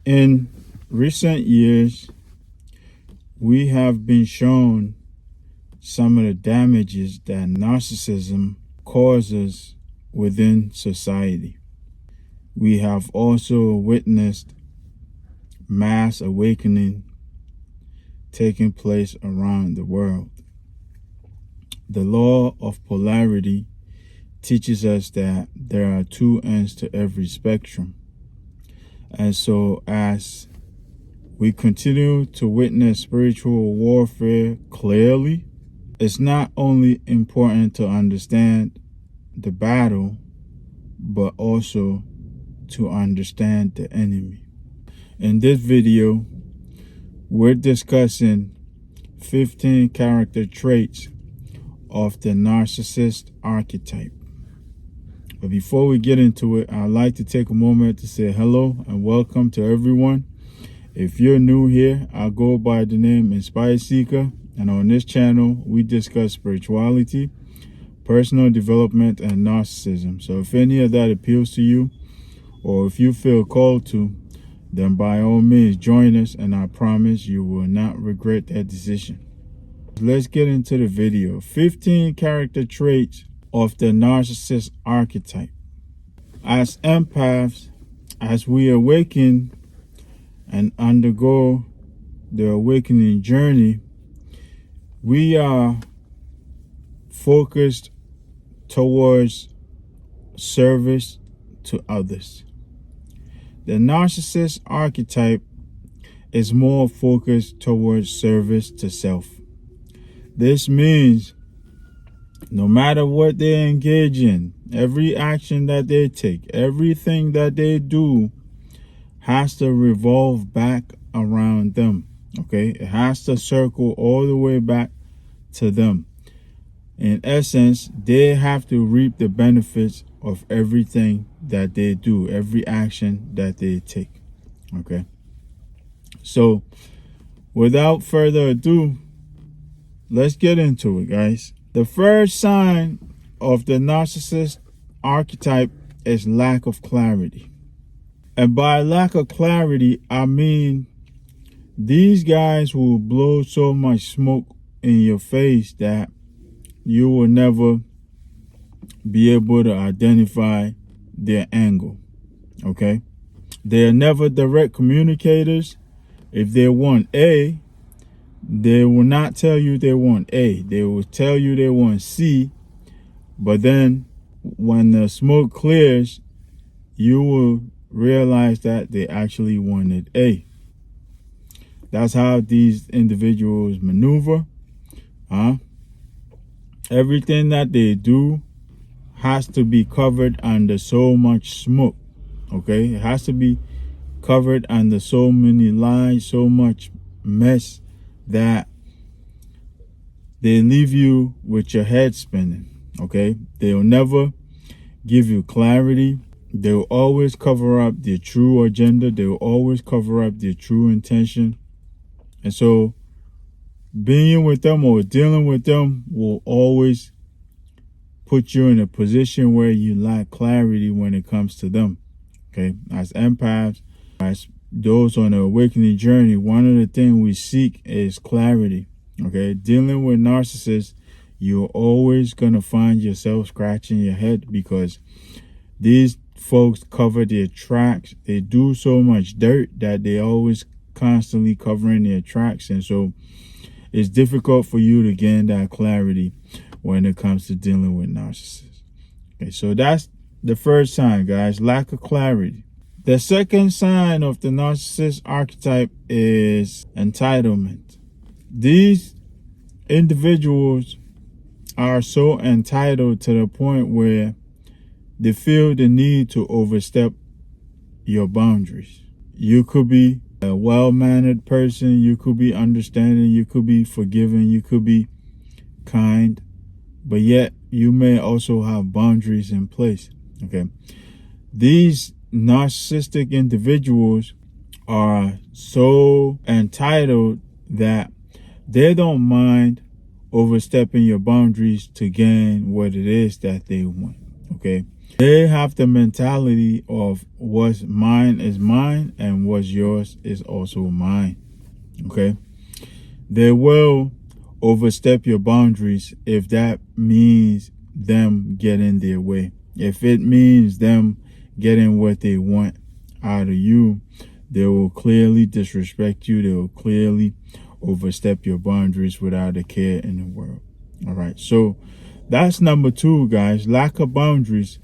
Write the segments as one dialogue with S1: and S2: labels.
S1: In recent years, we have been shown some of the damages that narcissism causes within society. We have also witnessed mass awakening taking place around the world. The law of polarity teaches us that there are two ends to every spectrum. And so as we continue to witness spiritual warfare clearly, it's not only important to understand the battle, but also to understand the enemy. In this video, we're discussing 15 character traits of the narcissist archetype. But before we get into it, I'd like to take a moment to say hello and welcome to everyone. If you're new here, I go by the name Inspire Seeker, and on this channel, we discuss spirituality, personal development, and narcissism. So if any of that appeals to you, or if you feel called to, then by all means join us, and I promise you will not regret that decision. Let's get into the video. 15 character traits of the narcissist archetype. As empaths, as we awaken and undergo the awakening journey, we are focused towards service to others. The narcissist archetype is more focused towards service to self. This means no matter what they engage in, every action that they take, everything that they do has to revolve back around them. Okay? It has to circle all the way back to them. In essence, they have to reap the benefits of everything that they do, every action that they take. Okay? So, without further ado, let's get into it, guys. The first sign of the narcissist archetype is lack of clarity. And by lack of clarity, I mean these guys will blow so much smoke in your face that you will never be able to identify their angle. Okay? They're never direct communicators. If they want A, they will not tell you they want A. They will tell you they want C. But then when the smoke clears, you will realize that they actually wanted A. That's how these individuals maneuver. Everything that they do has to be covered under so much smoke. Okay? It has to be covered under so many lies, so much mess, that they leave you with your head spinning. Okay? They'll never give you clarity. They'll always cover up their true agenda. They'll always cover up their true intention. And so being with them or dealing with them will always put you in a position where you lack clarity when it comes to them. Okay? As empaths, as those on the awakening journey, one of the things we seek is clarity. Okay? Dealing with narcissists, you're always going to find yourself scratching your head because these folks cover their tracks. They do so much dirt that they always constantly covering their tracks. And so it's difficult for you to gain that clarity when it comes to dealing with narcissists. Okay, so that's the first sign, guys, lack of clarity. The second sign of the narcissist archetype is entitlement. These individuals are so entitled to the point where they feel the need to overstep your boundaries. You could be a well-mannered person, you could be understanding, you could be forgiving, you could be kind, but yet you may also have boundaries in place. Okay? These narcissistic individuals are so entitled that they don't mind overstepping your boundaries to gain what it is that they want. Okay? They have the mentality of what's mine is mine and what's yours is also mine. Okay? They will overstep your boundaries if that means them getting their way. If it means them getting what they want out of you, they will clearly disrespect you. They will clearly overstep your boundaries without a care in the world. All right. So that's number 2, guys. Lack of boundaries.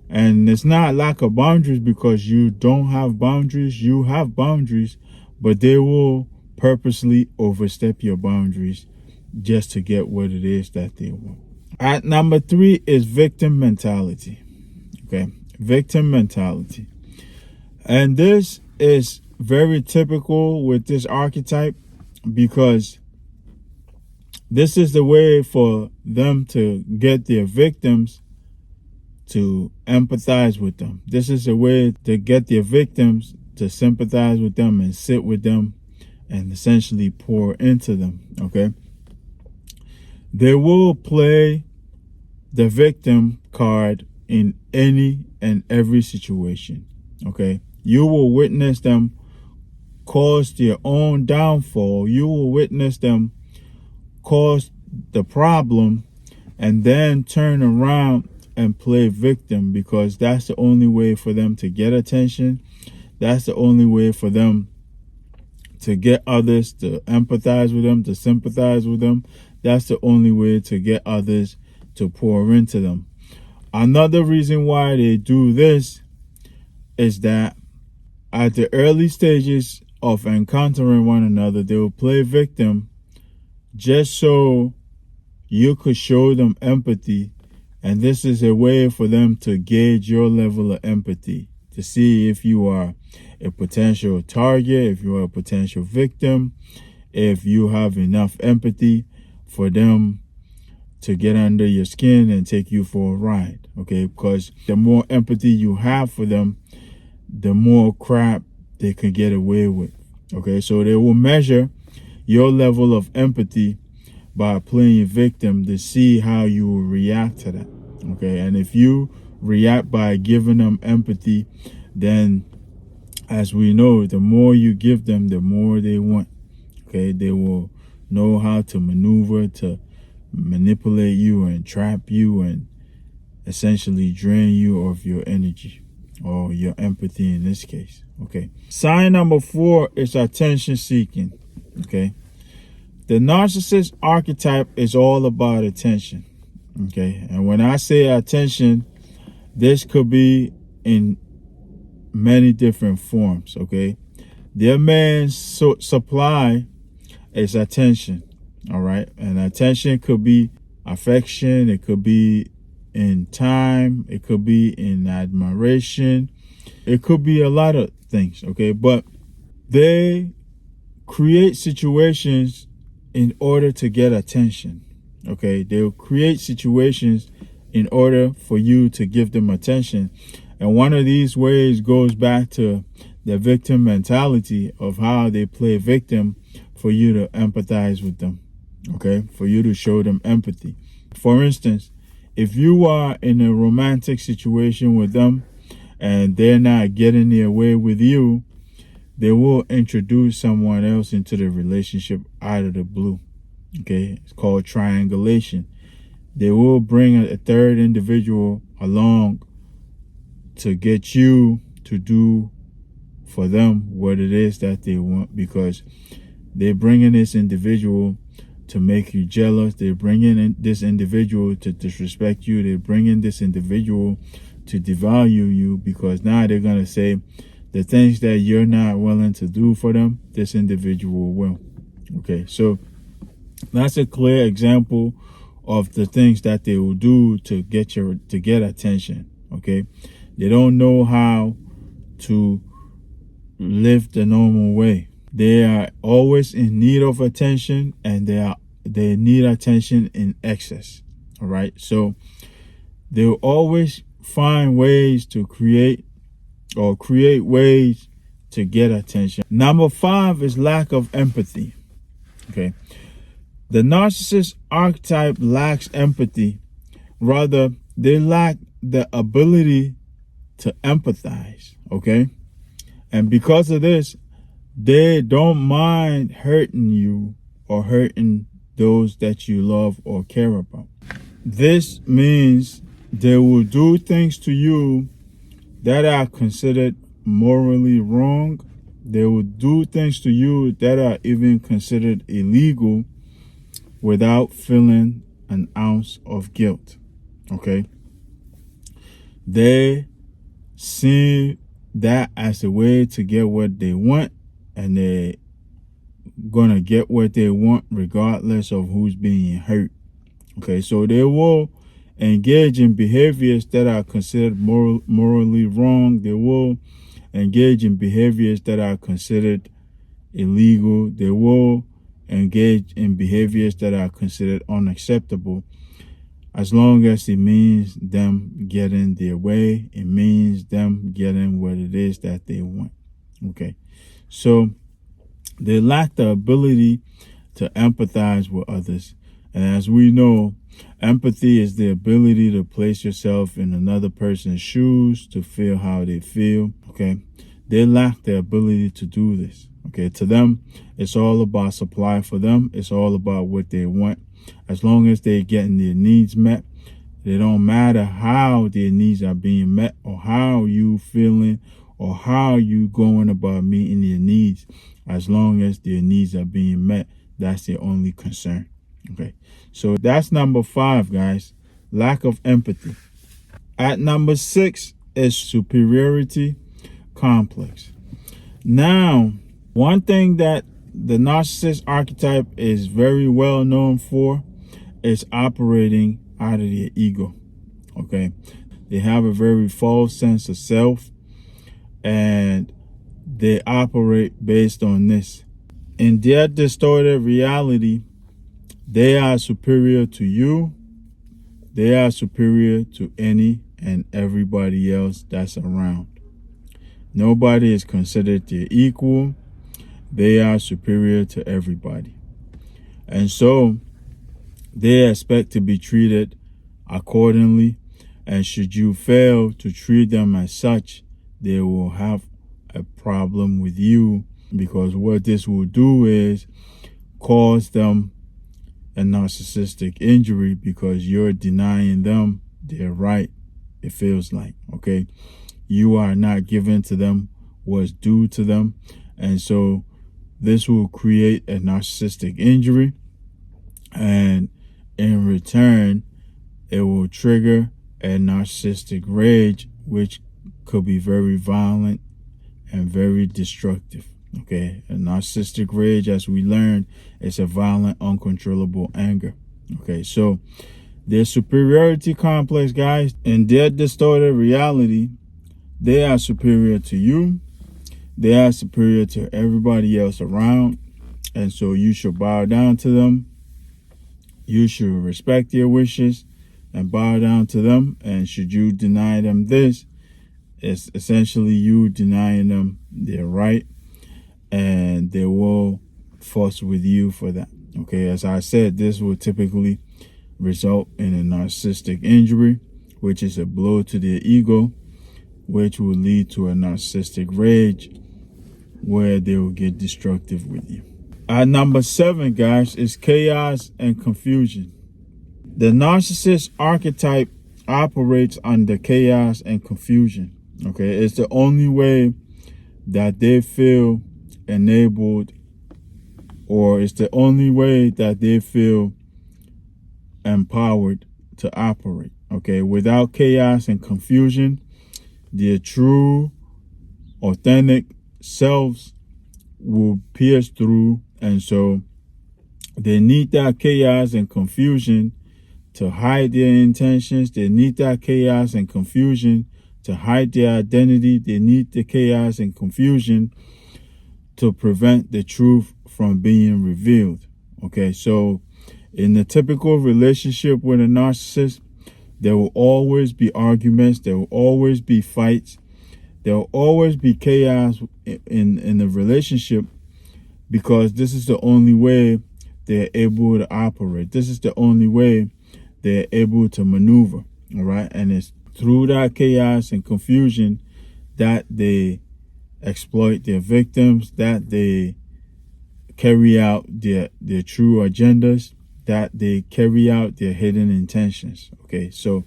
S1: And it's not lack of boundaries because you don't have boundaries. You have boundaries, but they will purposely overstep your boundaries just to get what it is that they want. At number 3 is victim mentality. Okay, victim mentality. And this is very typical with this archetype because this is the way for them to get their victims to empathize with them. This is a way to get their victims to sympathize with them and sit with them and essentially pour into them. Okay, they will play the victim card in any and every situation. Okay, you will witness them cause their own downfall. You will witness them cause the problem and then turn around and play victim, because that's the only way for them to get attention. That's the only way for them to get others to empathize with them, to sympathize with them. That's the only way to get others to pour into them. Another reason why they do this is that at the early stages of encountering one another, they will play victim just so you could show them empathy. And this is a way for them to gauge your level of empathy, to see if you are a potential target, if you are a potential victim, if you have enough empathy for them to get under your skin and take you for a ride. Okay, because the more empathy you have for them, the more crap they can get away with. Okay, so they will measure your level of empathy by playing victim to see how you will react to that. Okay, and if you react by giving them empathy, then as we know, the more you give them, the more they want. Okay, they will know how to maneuver to manipulate you and trap you and essentially drain you of your energy or your empathy in this case. Okay, sign number 4 is attention seeking. Okay, the narcissist archetype is all about attention. Okay, and when I say attention, this could be in many different forms. Okay, their main supply is attention. All right, and attention could be affection, it could be in time, it could be in admiration, it could be a lot of things. Okay, but they create situations in order to get attention. Okay, they'll create situations in order for you to give them attention. And one of these ways goes back to the victim mentality of how they play victim for you to empathize with them. Okay, for you to show them empathy. For instance, if you are in a romantic situation with them and they're not getting their way with you, they will introduce someone else into the relationship out of the blue. Okay, it's called triangulation. They will bring a third individual along to get you to do for them what it is that they want, because they're bringing this individual to make you jealous. They're bringing in this individual to disrespect you. They're bringing this individual to devalue you, because now they're going to say the things that you're not willing to do for them, this individual will. Okay, so that's a clear example of the things that they will do to get attention. Okay, they don't know how to live the normal way. They are always in need of attention, and they need attention in excess. All right, so they'll always find ways to create ways to get attention. Number 5 is lack of empathy. Okay, the narcissist archetype lacks empathy. Rather, they lack the ability to empathize, okay? And because of this, they don't mind hurting you or hurting those that you love or care about. This means they will do things to you that are considered morally wrong. They will do things to you that are even considered illegal without feeling an ounce of guilt, okay? They see that as a way to get what they want, and they're gonna get what they want regardless of who's being hurt. Okay, so they will engage in behaviors that are considered morally wrong. They will engage in behaviors that are considered illegal. They will engage in behaviors that are considered unacceptable, as long as it means them getting their way. It means them getting what it is that they want. Okay, so they lack the ability to empathize with others. And as we know, empathy is the ability to place yourself in another person's shoes, to feel how they feel, okay? They lack the ability to do this, okay? To them, it's all about supply. For them, it's all about what they want. As long as they're getting their needs met, it don't matter how their needs are being met or how you feeling or how you going about meeting their needs. As long as their needs are being met, that's their only concern. Okay, so that's number 5, guys. Lack of empathy. At number 6 is superiority complex. Now, one thing that the narcissist archetype is very well known for is operating out of their ego. Okay, they have a very false sense of self, and they operate based on this. In their distorted reality, they are superior to you. They are superior to any and everybody else that's around. Nobody is considered their equal. They are superior to everybody. And so they expect to be treated accordingly. And should you fail to treat them as such, they will have a problem with you, because what this will do is cause them a narcissistic injury, because you're denying them their right, it feels like, okay? You are not giving to them what's due to them. And so this will create a narcissistic injury, and in return, it will trigger a narcissistic rage, which could be very violent and very destructive. Okay, a narcissistic rage, as we learned, is a violent, uncontrollable anger. Okay, so their superiority complex, guys, in their distorted reality, they are superior to you. They are superior to everybody else around. And so you should bow down to them. You should respect their wishes and bow down to them. And should you deny them this, it's essentially you denying them their right, and they will fuss with you for that. Okay, as I said, this will typically result in a narcissistic injury, which is a blow to their ego, which will lead to a narcissistic rage, where they will get destructive with you. At number 7, guys, is chaos and confusion. The narcissist archetype operates under chaos and confusion. Okay, it's the only way that they feel enabled, or it's the only way that they feel empowered to operate. Okay, without chaos and confusion, their true, authentic selves will pierce through. And so they need that chaos and confusion to hide their intentions. They need that chaos and confusion to hide their identity. They need the chaos and confusion to prevent the truth from being revealed. Okay, so in the typical relationship with a narcissist, there will always be arguments. There will always be fights. There will always be chaos in the relationship, because this is the only way they're able to operate. This is the only way they're able to maneuver. All right, and it's through that chaos and confusion that they exploit their victims, that they carry out their true agendas, that they carry out their hidden intentions. Okay, so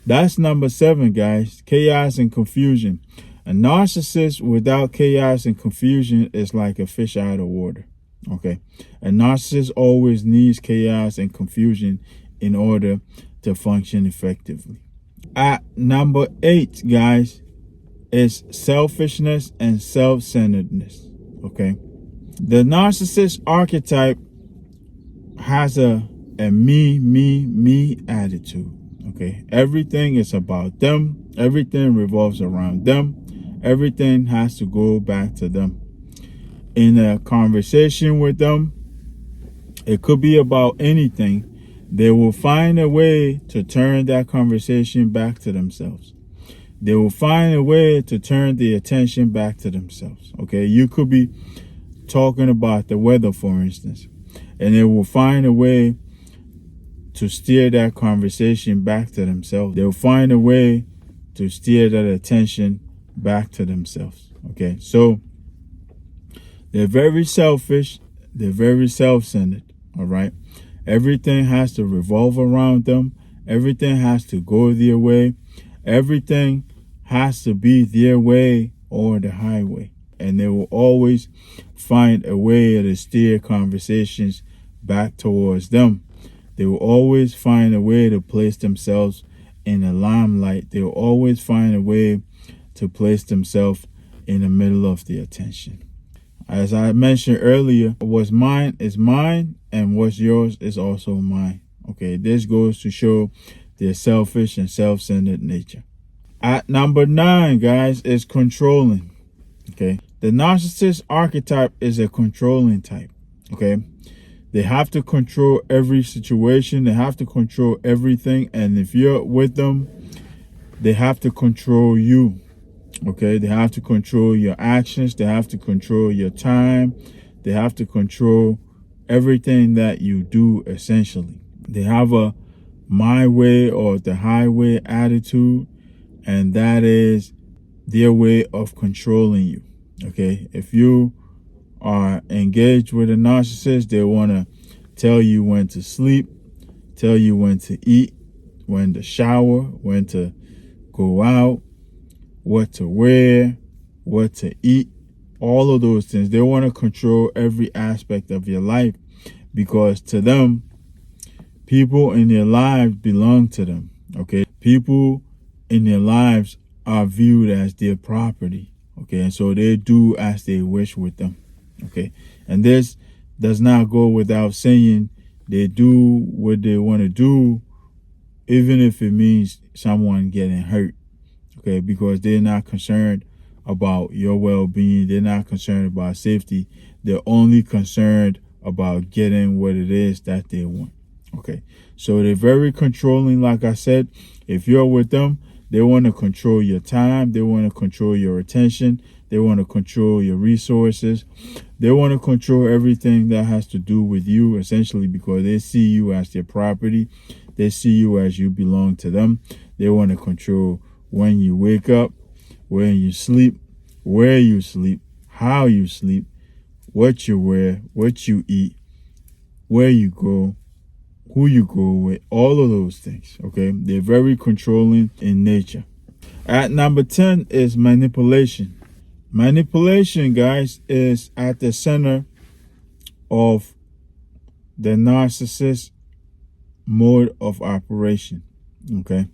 S1: that's number 7, guys. Chaos and confusion. A narcissist without chaos and confusion is like a fish out of water. Okay, a narcissist always needs chaos and confusion in order to function effectively. At number 8, guys, is selfishness and self-centeredness. Okay, the narcissist archetype has a me attitude. Okay, everything is about them. Everything revolves around them. Everything has to go back to them. In a conversation with them, it could be about anything. They will find a way to turn that conversation back to themselves. They will find a way to turn the attention back to themselves. Okay, you could be talking about the weather, for instance, and they will find a way to steer that conversation back to themselves. They'll find a way to steer that attention back to themselves. Okay, so they're very selfish. They're very self-centered. All right, everything has to revolve around them. Everything has to go their way. Everything has to be their way or the highway. And they will always find a way to steer conversations back towards them. They will always find a way to place themselves in the limelight. They will always find a way to place themselves in the middle of the attention. As I mentioned earlier, what's mine is mine, and what's yours is also mine. Okay, this goes to show their selfish and self-centered nature. At number 9, guys, is controlling. Okay, the narcissist archetype is a controlling type. Okay, they have to control every situation. They have to control everything. And if you're with them, they have to control you. Okay, they have to control your actions. They have to control your time. They have to control everything that you do, essentially. They have a my way or the highway attitude, and that is their way of controlling you. Okay, if you are engaged with a narcissist, they want to tell you when to sleep, tell you when to eat, when to shower, when to go out, what to wear, what to eat, all of those things. They want to control every aspect of your life, because to them, people in their lives belong to them. Okay, people in their lives are viewed as their property. Okay, and so they do as they wish with them. Okay, and this does not go without saying. They do what they want to do, even if it means someone getting hurt. Okay, because they're not concerned about your well-being. They're not concerned about safety. They're only concerned about getting what it is that they want. Okay, so they're very controlling. Like I said, if you're with them, they want to control your time. They want to control your attention. They want to control your resources. They want to control everything that has to do with you, essentially, because they see you as their property. They see you as you belong to them. They want to control when you wake up, when you sleep, where you sleep, how you sleep, what you wear, what you eat, where you go, who you go with, all of those things. Okay, they're very controlling in nature. At number 10 is manipulation. Manipulation, guys, is at the center of the narcissist mode of operation. Okay,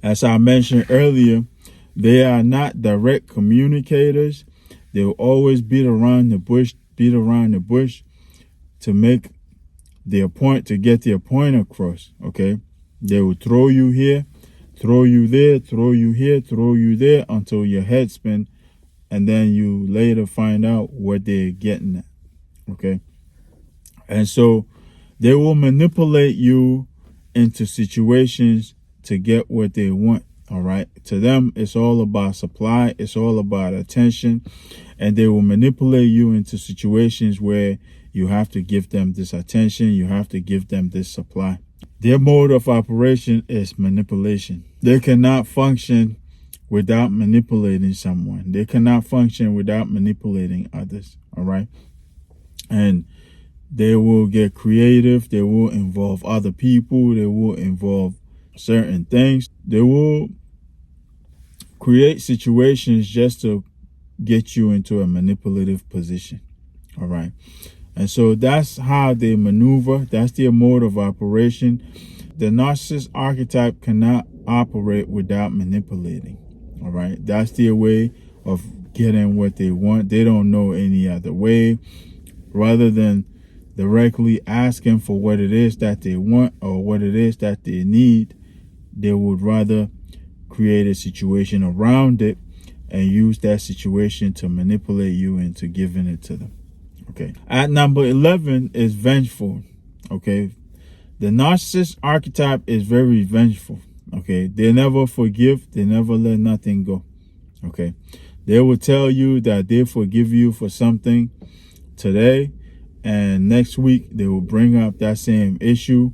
S1: as I mentioned earlier, they are not direct communicators. They will always beat around the bush to make their point, to get their point across. Okay, they will throw you here, throw you there, throw you here, throw you there, until your head spins, and then you later find out what they're getting at. Okay, and so they will manipulate you into situations to get what they want. All right, to them, it's all about supply. It's all about attention, and they will manipulate you into situations where you have to give them this attention. You have to give them this supply. Their mode of operation is manipulation. They cannot function without manipulating someone. They cannot function without manipulating others. All right. And they will get creative. They will involve other people. They will involve certain things. They will create situations just to get you into a manipulative position. All right. And so that's how they maneuver. That's their mode of operation. The narcissist archetype cannot operate without manipulating. All right. That's their way of getting what they want. They don't know any other way. Rather than directly asking for what it is that they want or what it is that they need, they would rather create a situation around it and use that situation to manipulate you into giving it to them. Okay. At number 11 is vengeful. Okay. The narcissist archetype is very vengeful. Okay. They never forgive. They never let nothing go. Okay. They will tell you that they forgive you for something today, and next week they will bring up that same issue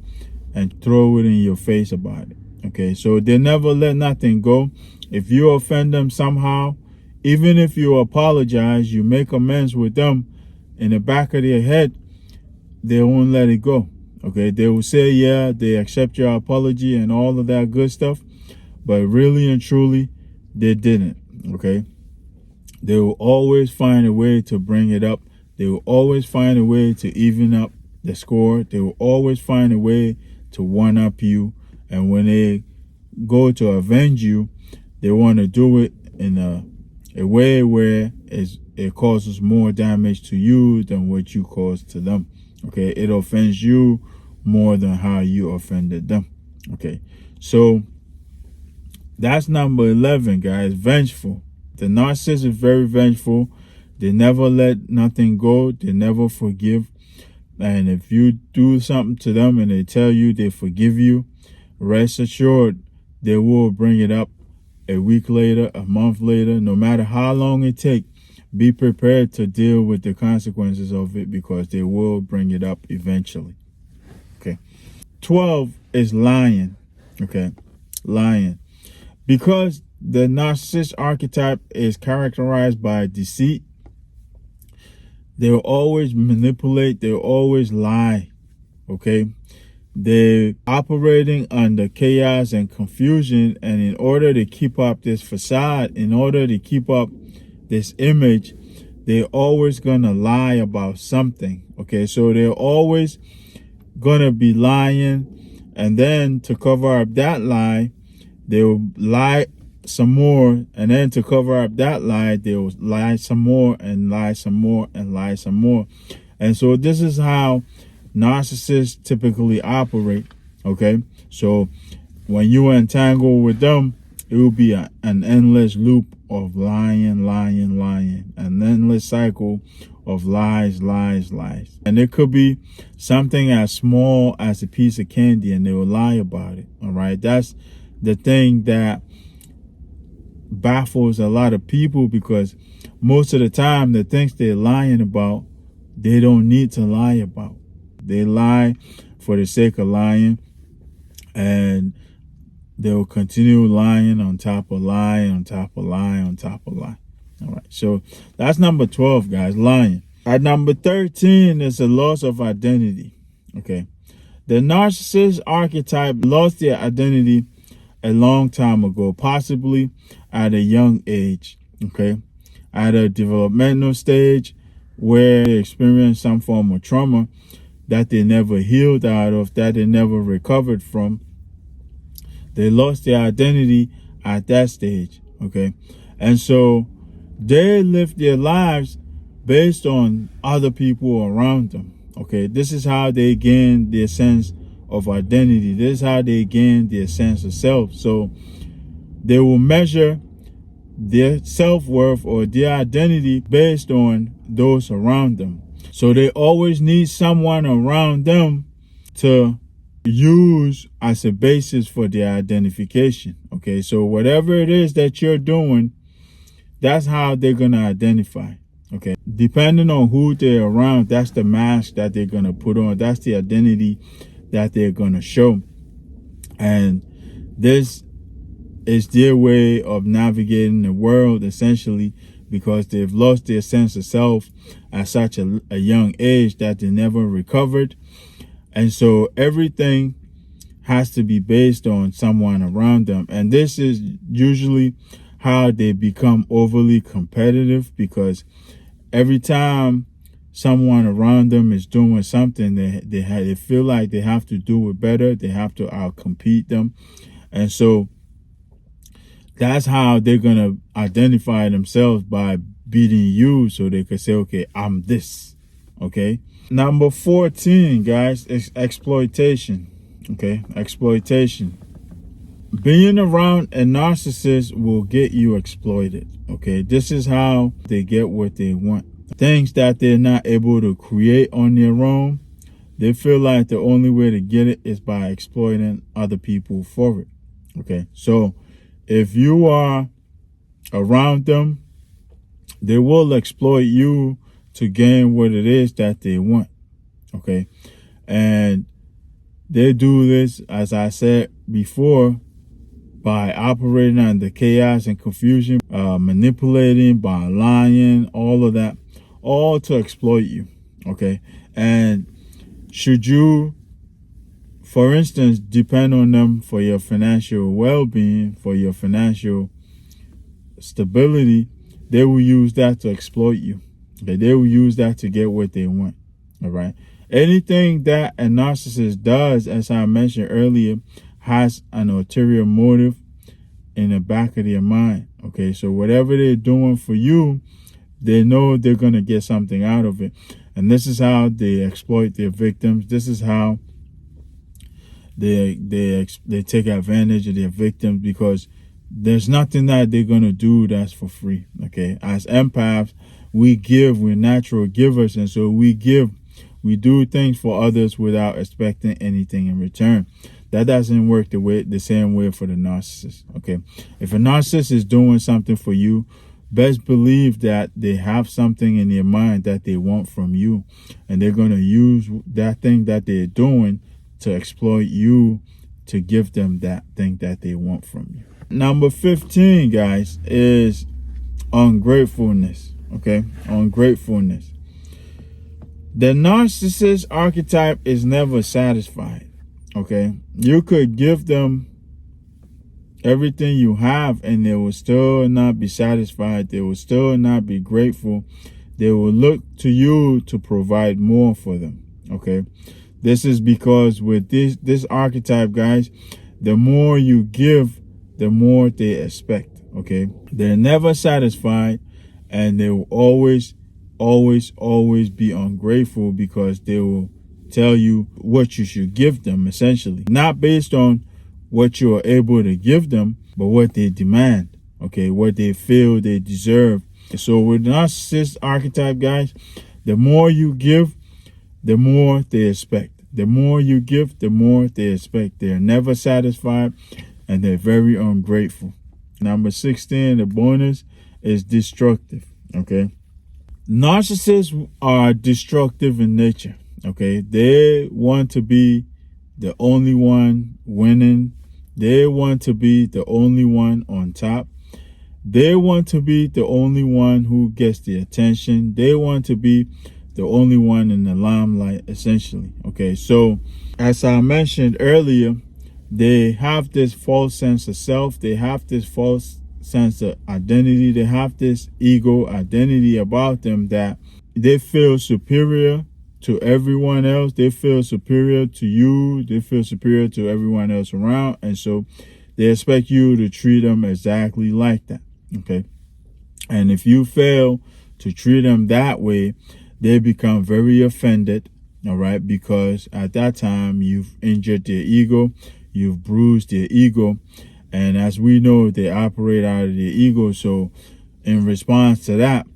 S1: and throw it in your face about it. Okay. So they never let nothing go. If you offend them somehow, even if you apologize, you make amends with them, in the back of their head, they won't let it go. Okay, they will say, yeah, they accept your apology and all of that good stuff, but really and truly, they didn't. Okay, they will always find a way to bring it up. They will always find a way to even up the score. They will always find a way to one up you. And when they go to avenge you, they want to do it in a way where it causes more damage to you than what you caused to them. Okay, it offends you more than how you offended them. Okay, so that's number 11, guys. Vengeful. The narcissist is very vengeful. They never let nothing go. They never forgive. And if you do something to them and they tell you they forgive you, rest assured they will bring it up a week later, a month later, no matter how long it takes. Be prepared to deal with the consequences of it, because they will bring it up eventually. Okay. 12 is lying. Okay. Lying. Because the narcissist archetype is characterized by deceit, they will always manipulate. They will always lie. Okay. They're operating under chaos and confusion, and in order to keep up this facade, in order to keep up this image, they're always gonna lie about something. Okay, so they're always gonna be lying, and then to cover up that lie, they'll lie some more, and then to cover up that lie, they'll lie some more and lie some more and lie some more. And so this is how narcissists typically operate. Okay, so when you entangle with them, it will be an endless loop of lying, an endless cycle of lies. And it could be something as small as a piece of candy, and they will lie about it. All right, that's the thing that baffles a lot of people, because most of the time the things they're lying about, they don't need to lie about. They lie for the sake of lying, and they'll continue lying on top of lie, on top of lie, on top of lie. All right, so that's number 12, guys, lying. At number 13 is the loss of identity. Okay, the narcissist archetype lost their identity a long time ago, possibly at a young age. Okay, at a developmental stage where they experienced some form of trauma that they never healed out of, that they never recovered from. They lost their identity at that stage. Okay, and so they live their lives based on other people around them. Okay, this is how they gain their sense of identity. This is how they gain their sense of self. So they will measure their self-worth or their identity based on those around them. So they always need someone around them to use as a basis for their identification. Okay, so whatever it is that you're doing, that's how they're going to identify. Okay, depending on who they're around, that's the mask that they're going to put on. That's the identity that they're going to show. And this is their way of navigating the world, essentially, because they've lost their sense of self at such a young age that they never recovered. And so everything has to be based on someone around them. And this is usually how they become overly competitive, because every time someone around them is doing something, they feel like they have to do it better. They have to outcompete them. And so that's how they're going to identify themselves, by beating you, so they could say, okay, I'm this. Okay. Number 14, guys, is exploitation. Okay. Exploitation. Being around a narcissist will get you exploited. Okay. This is how they get what they want. Things that they're not able to create on their own, they feel like the only way to get it is by exploiting other people for it. Okay. So if you are around them, they will exploit you to gain what it is that they want. Okay. And they do this, as I said before, by operating under chaos and confusion, manipulating, by lying, all of that, all to exploit you. Okay. And should you, for instance, depend on them for your financial well-being, for your financial stability, they will use that to exploit you. Okay, they will use that to get what they want. All right. Anything that a narcissist does, as I mentioned earlier, has an ulterior motive in the back of their mind. Okay, so whatever they're doing for you, they know they're going to get something out of it. And this is how they exploit their victims. This is how they take advantage of their victims, because there's nothing that they're going to do that's for free. Okay, as empaths, we give, we're natural givers, and so we do things for others without expecting anything in return. That doesn't work the same way for the narcissist. Okay, if a narcissist is doing something for you, best believe that they have something in their mind that they want from you, and they're going to use that thing that they're doing to exploit you, to give them that thing that they want from you. Number 15, guys, is ungratefulness. Okay, ungratefulness. The narcissist archetype is never satisfied. Okay, you could give them everything you have and they will still not be satisfied. They will still not be grateful. They will look to you to provide more for them. Okay, this is because with this archetype, guys, the more you give, the more they expect. Okay, they're never satisfied, and they will always be ungrateful, because they will tell you what you should give them, essentially, not based on what you are able to give them, but what they demand. Okay, what they feel they deserve. So with narcissist archetype, guys, the more you give, the more they expect. The more you give, the more they expect. They're never satisfied, and they're very ungrateful. Number 16, the bonus, is destructive. Okay, narcissists are destructive in nature. Okay, they want to be the only one winning. They want to be the only one on top. They want to be the only one who gets the attention. They want to be the only one in the limelight, essentially. Okay, so as I mentioned earlier, they have this false sense of self. They have this false sense of identity. They have this ego identity about them, that they feel superior to everyone else. They feel superior to you. They feel superior to everyone else around. And so they expect you to treat them exactly like that. Okay. And if you fail to treat them that way, they become very offended. All right. Because at that time, you've injured their ego. You've bruised their ego. And as we know, they operate out of their ego. So in response to that,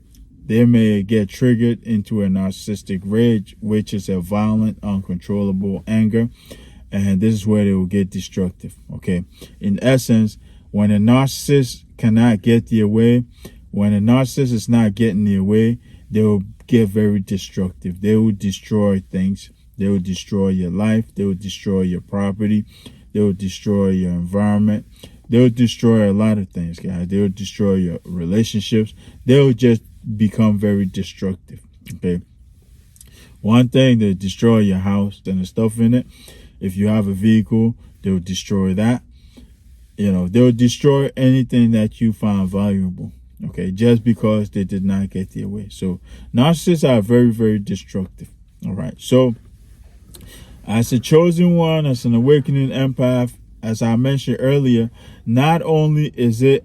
S1: they may get triggered into a narcissistic rage, which is a violent, uncontrollable anger. And this is where they will get destructive. Okay. In essence, when a narcissist cannot get their way, when a narcissist is not getting their way, they will get very destructive. They will destroy things. They will destroy your life. They will destroy your property. They'll destroy your environment. They'll destroy a lot of things, guys. They'll destroy your relationships. They'll just become very destructive. Okay. One thing, they'll destroy your house and the stuff in it. If you have a vehicle, they'll destroy that. They'll destroy anything that you find valuable. Okay, just because they did not get their way. So narcissists are very, very destructive. All right. So as a chosen one, as an awakening empath, as I mentioned earlier, not only is it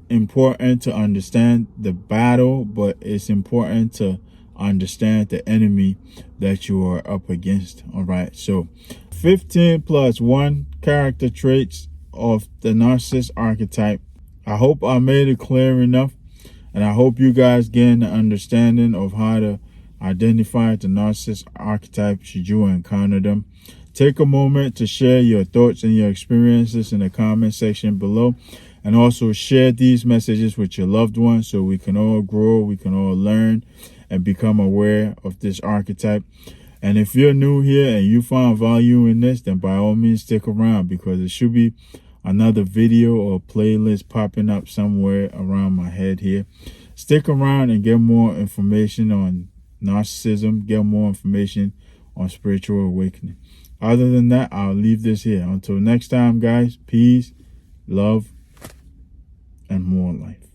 S1: important to understand the battle, but it's important to understand the enemy that you are up against. All right. So 15 plus 1 character traits of the narcissist archetype. I hope I made it clear enough, and I hope you guys gain the understanding of how to identify the narcissist archetype should you encounter them. Take a moment to share your thoughts and your experiences in the comment section below, and also share these messages with your loved ones so we can all grow, we can all learn and become aware of this archetype. And if you're new here and you find value in this, then by all means stick around, because it should be another video or playlist popping up somewhere around my head here. Stick around and get more information on narcissism, get more information on spiritual awakening. Other than that, I'll leave this here. Until next time, guys, peace, love, and more life.